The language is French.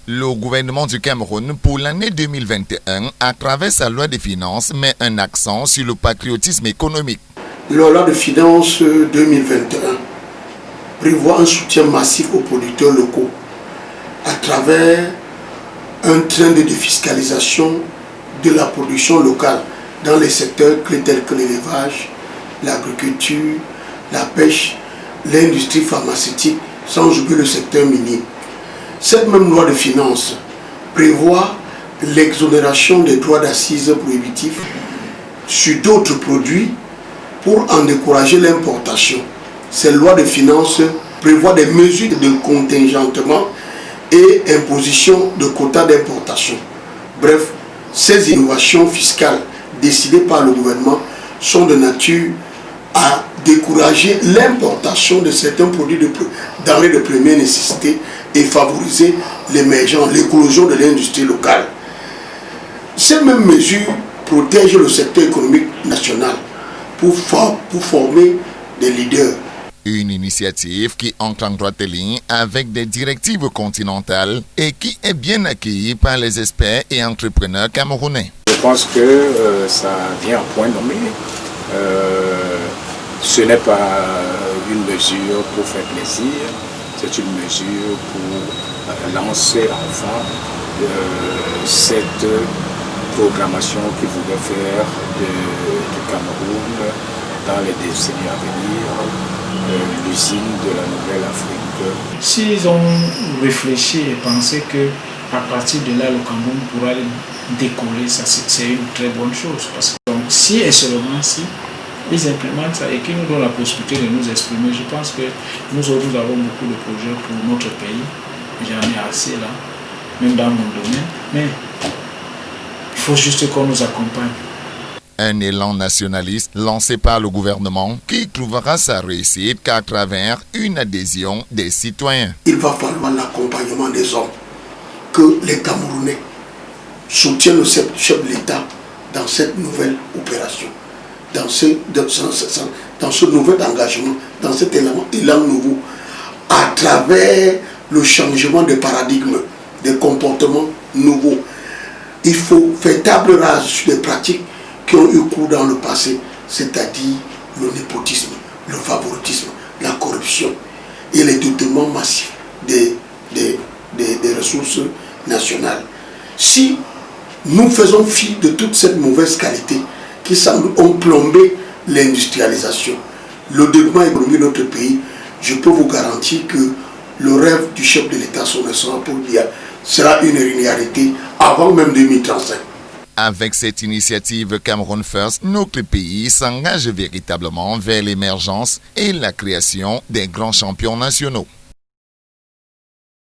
Le gouvernement du Cameroun, pour l'année 2021, à travers sa loi de finances, met un accent sur le patriotisme économique. La loi de finances 2021 prévoit un soutien massif aux producteurs locaux à travers un train de défiscalisation de la production locale dans les secteurs clés tels que l'élevage, l'agriculture, la pêche, l'industrie pharmaceutique, sans oublier le secteur minier. Cette même loi de finances prévoit l'exonération des droits d'assises prohibitifs sur d'autres produits pour en décourager l'importation. Cette loi de finances prévoit des mesures de contingentement et imposition de quotas d'importation. Bref, ces innovations fiscales décidées par le gouvernement sont de nature à décourager l'importation de certains produits denrées de première nécessité et favoriser l'éclosion de l'industrie locale. Ces mêmes mesures protègent le secteur économique national pour former des leaders. Une initiative qui entre en droite ligne avec des directives continentales et qui est bien accueillie par les experts et entrepreneurs camerounais. Je pense que ça vient à point nommé. Ce n'est pas une mesure pour faire plaisir, c'est une mesure pour lancer enfin cette programmation qui voudrait faire du Cameroun dans les décennies à venir l'usine de la nouvelle Afrique. S'ils ont réfléchi et pensé qu'à partir de là, le Cameroun pourra décoller, ça c'est une très bonne chose. Parce que donc, si et seulement si ils implémentent ça et qu'ils nous donnent la possibilité de nous exprimer, je pense que nous avons beaucoup de projets pour notre pays. J'en ai assez là, même dans mon domaine. Mais il faut juste qu'on nous accompagne. Un élan nationaliste lancé par le gouvernement qui trouvera sa réussite qu'à travers une adhésion des citoyens. Il va falloir l'accompagnement des hommes, que les Camerounais soutiennent le chef de l'État dans cette nouvelle opération, dans ce nouvel engagement, dans cet élan nouveau, à travers le changement de paradigme, des comportements nouveaux. Il faut faire table rase sur les pratiques qui ont eu cours dans le passé, c'est-à-dire le népotisme, le favoritisme, la corruption et les détournements massifs des ressources nationales. Si nous faisons fi de toute cette mauvaise qualité qui semble ont plombé l'industrialisation, le développement économique de notre pays, je peux vous garantir que le rêve du chef de l'État sera une réalité avant même 2035. Avec cette initiative Cameroun First, notre pays s'engage véritablement vers l'émergence et la création des grands champions nationaux.